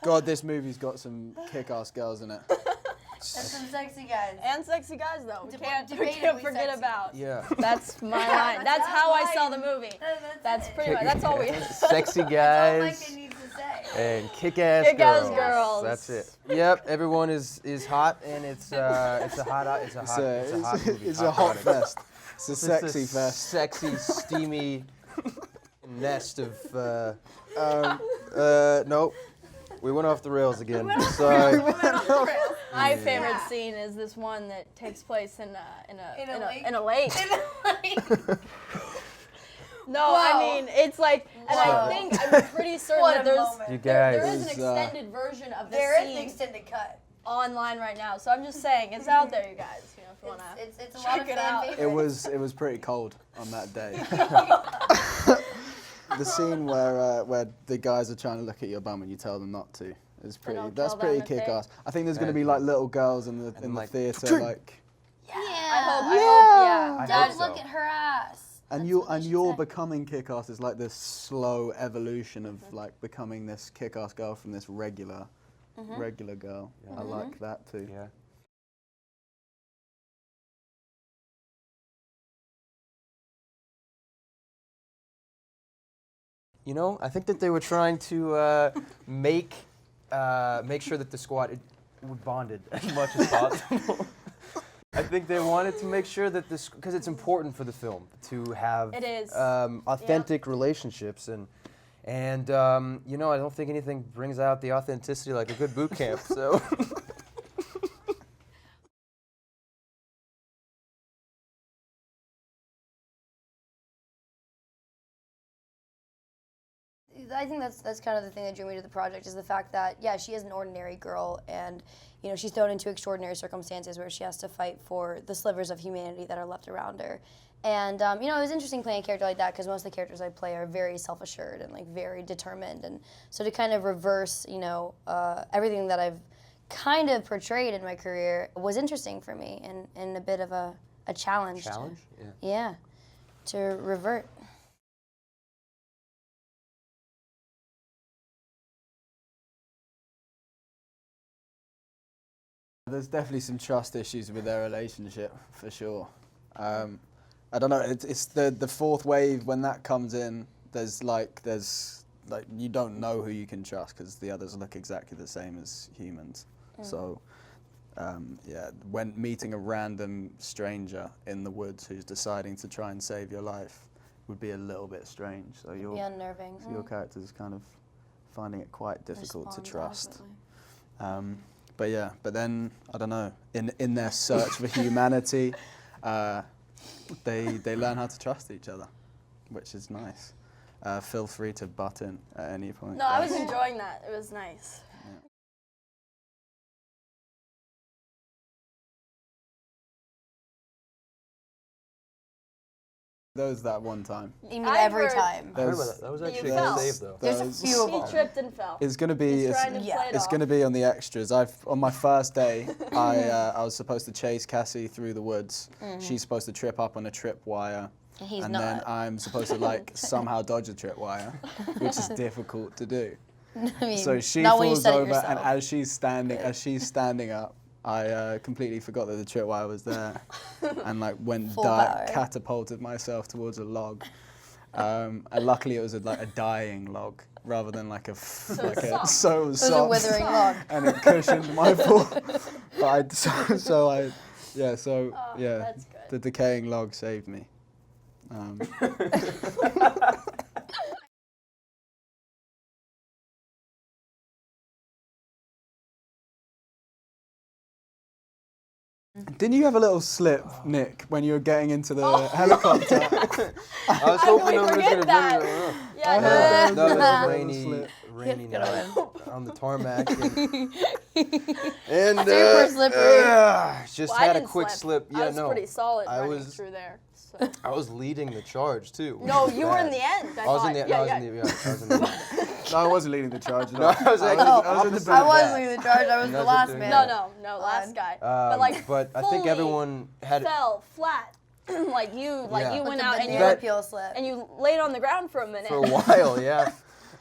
God, this movie's got some kick-ass girls in it. And some sexy guys. And sexy guys, though. We can't debatably forget sexy. about. Yeah. That's my line. That's how I sell the movie. That's pretty much. That's all we. Sexy That's all guys Maika needs to say. and kick-ass Kick-ass girls. girls. That's it. Yep. Everyone is hot, and it's a hot movie. It's a hot fest. It's a It's sexy a fest. Sexy, steamy nest of. Nope. We went off the rails again. Sorry. My favorite scene is this one that takes place in a lake. No, Whoa. I mean it's like, and I'm pretty certain What that a there's moment. You there guys. is an extended version of the There is an scene extended cut. online right now. So I'm just saying it's out there, you guys. You know, if you wanna It's a lot of check it fan out. favorites. It was pretty cold on that day. The scene where the guys are trying to look at your bum and you tell them not to is pretty. don't That's tell them pretty that they- kick-ass. I think there's going to be like little girls in the like, theater, like, I hope, Don't so. look at her ass. and you're becoming kick-ass is like this slow evolution of like becoming this kick-ass girl from this regular girl. I like that too. Yeah. You know, I think that they were trying to make sure that the squad bonded as much as possible. I think they wanted to make sure that this, because it's important for the film to have It is. authentic relationships, and you know, I don't think anything brings out the authenticity like a good boot camp. So. I think that's kind of the thing that drew me to the project is the fact that, yeah, she is an ordinary girl and, you know, she's thrown into extraordinary circumstances where she has to fight for the slivers of humanity that are left around her. And, you know, it was interesting playing a character like that because most of the characters I play are very self-assured and, like, very determined. And so to kind of reverse, you know, everything that I've kind of portrayed in my career was interesting for me and a bit of a challenge. Challenge? Yeah, to revert. There's definitely some trust issues with their relationship, for sure. I don't know. It's the fourth wave when that comes in. There's like you don't know who you can trust because the others look exactly the same as humans. So yeah, when meeting a random stranger in the woods who's deciding to try and save your life would be a little bit strange. So It'd be unnerving. so your character's kind of finding it quite difficult to trust. But yeah, but then, I don't know, in their search for humanity, they learn how to trust each other, which is nice. Feel free to butt in at any point. No, I was enjoying that. It was nice. There was that one time. You mean I every heard- time? I heard about that. That was actually a fell. good save, though. There's a Those- few of them. He tripped and fell. It's gonna be He's trying to play it it's off. gonna be on the extras. On my first day, I was supposed to chase Cassie through the woods. She's supposed to trip up on a tripwire. He's and not. then I'm supposed to like somehow dodge a tripwire, which is difficult to do. I mean, So she not when you falls said it over, and yourself. as she's standing up, I completely forgot that the tripwire was there, and like went Full power. catapulted myself towards a log. And luckily it was a dying log rather than like a soft. so it was It was a soft, withering log. and it cushioned my fall. But yeah, That's good. the decaying log saved me. Didn't you have a little slip, Nick, when you were getting into the helicopter? I was hoping it was forget going to that. bring it up. Yeah, No, it was a Slip. rainy Good night on the tarmac. And Super slippery. Just Well, I had a didn't quick slip. Yeah, I was no. pretty solid I running was- through there. So. I was leading the charge, too. which No, was you were in bad. the end. I was in the thought. no, I was Yeah, in the I was in the No, I wasn't leading the charge. No, I was actually I was opposite in the of back. I was that. leading the charge. I was You the guys last are doing man. that. No, last guy. But like, But I think fully everyone had fell flat. like you Yeah. you With went the out and banana you peel slip. and you laid on the ground for a minute. for a while, yeah.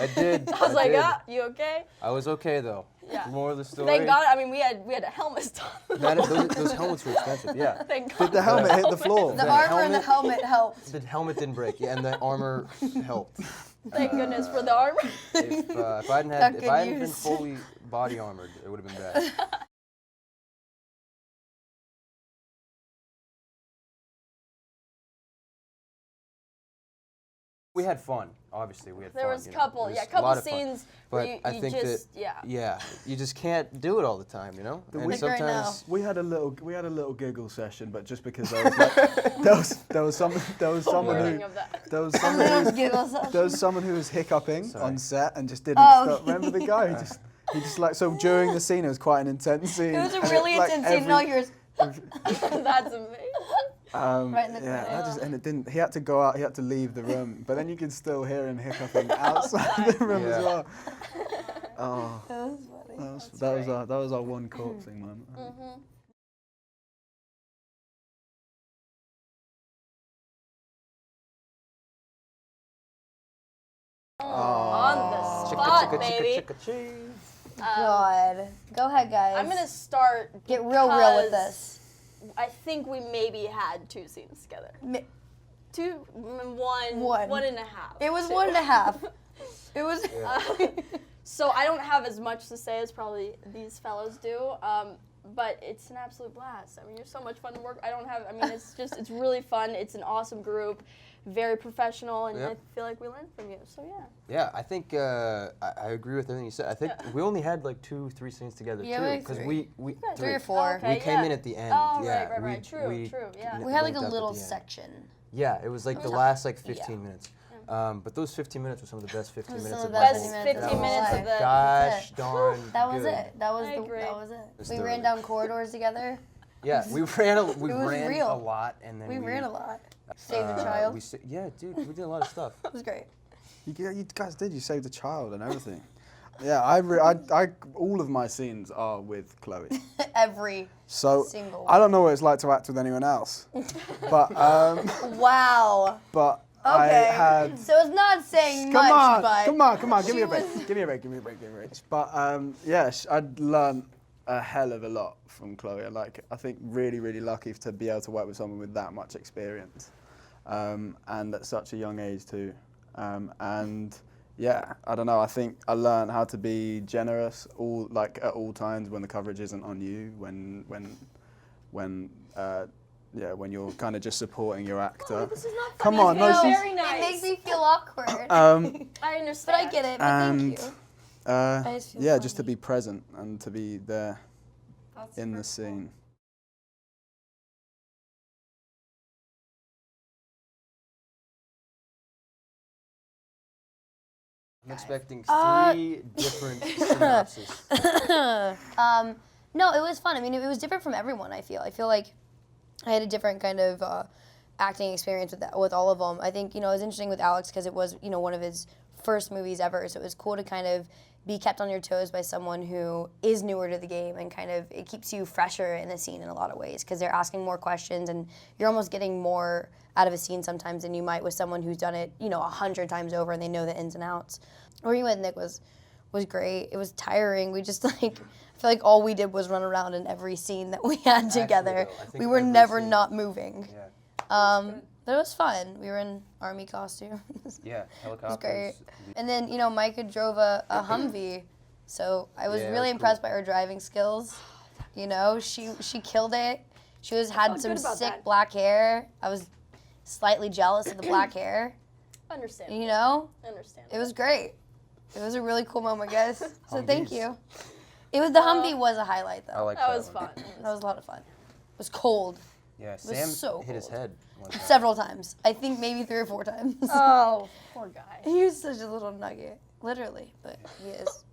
I did. I was like, you okay? I was okay though. Yeah. More of the story. Thank God. I mean, we had a helmet on. Those helmets were expensive. Yeah. Thank God. Did the helmet hit the floor? The armor and the helmet helped. The helmet didn't break. Yeah, and the armor helped. Thank goodness for the armor. If I hadn't been fully body armored, it would have been bad. We had fun. Obviously, we had fun. There was a couple scenes where you just you just can't do it all the time, you know. And sometimes we had a little giggle session, but just because I was like, there was someone who was hiccuping on set and just didn't stop. Remember the guy he just like, so during the scene it was quite an intense scene. It was a really intense scene. No, yours. That's amazing. Right in the and it didn't. He had to go out. He had to leave the room, but then you could still hear him hiccuping outside the room as well. Oh, that was funny. That was our one corpsing moment. On the spot, baby. God, go ahead, guys. I'm gonna start. Get real with this. I think we maybe had 2 scenes together. One and a half. It was 1.5. It was. So I don't have as much to say as probably these fellows do, but it's an absolute blast. I mean, you're so much fun to work. It's really fun. It's an awesome group, very professional, and I feel like we learned from you. So yeah. Yeah, I think I agree with everything you said. I think we only had like 2-3 scenes together too, because we 3 or 4. We came in at the end. Oh, yeah, right. True. Yeah. We had like a little section. Yeah, it was like the last like 15 minutes. But those 15 minutes were some of the best 15 minutes of my best life. 15 minutes of the. Gosh darn. That was good. it. That was it. We ran down corridors together. Yeah, we ran a lot, and then we ran a lot. Saved a child. Dude, we did a lot of stuff. It was great. You guys did. You saved a child and everything. Yeah, I all of my scenes are with Chloë. Every single one. I don't know what it's like to act with anyone else, but wow. But okay. I had. So it's not saying much, but come on, give me a break. Give me a break. But I'd learned a hell of a lot from Chloë. I think really lucky to be able to work with someone with that much experience, and at such a young age too, and. Yeah, I don't know. I think I learned how to be generous at all times when the coverage isn't on you. When you're kind of just supporting your actor. Oh, this is not funny. Come on, no, very nice. It makes me feel awkward. I understand. But I get it. But thank you. Just to be present and to be there in the scene. I'm expecting 3 different synopses. No, it was fun. I mean, it was different from everyone, I feel. I feel like I had a different kind of acting experience with all of them. I think, it was interesting with Alex because it was, one of his first movies ever, so it was cool to kind of be kept on your toes by someone who is newer to the game and kind of, it keeps you fresher in the scene in a lot of ways because they're asking more questions and you're almost getting more out of a scene sometimes than you might with someone who's done it, 100 times over and they know the ins and outs. Working with Nick was great. It was tiring. We just I feel like all we did was run around in every scene that we had together. We were never not moving. Yeah. But it was fun. We were in army costumes. Yeah, helicopters. It was great. And then, Maika drove a Humvee, so I was really impressed by her driving skills. She killed it. She had some sick black hair. I was slightly jealous of the black hair. Understand. Understand. It was great. It was a really cool moment, guys. So thank you. The Humvee was a highlight, though. I like that was fun. That was a lot of fun. It was cold. Yeah, Sam hit his head one time. Several times. I think maybe 3 or 4 times. Oh, poor guy. He was such a little nugget, literally, but he is.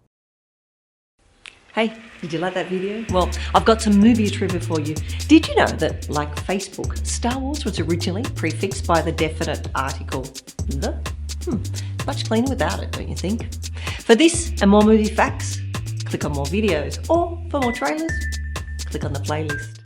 Hey, did you like that video? Well, I've got some movie trivia for you. Did you know that, like Facebook, Star Wars was originally prefixed by the definite article the? Much cleaner without it, don't you think? For this and more movie facts, click on more videos, or for more trailers, click on the playlist.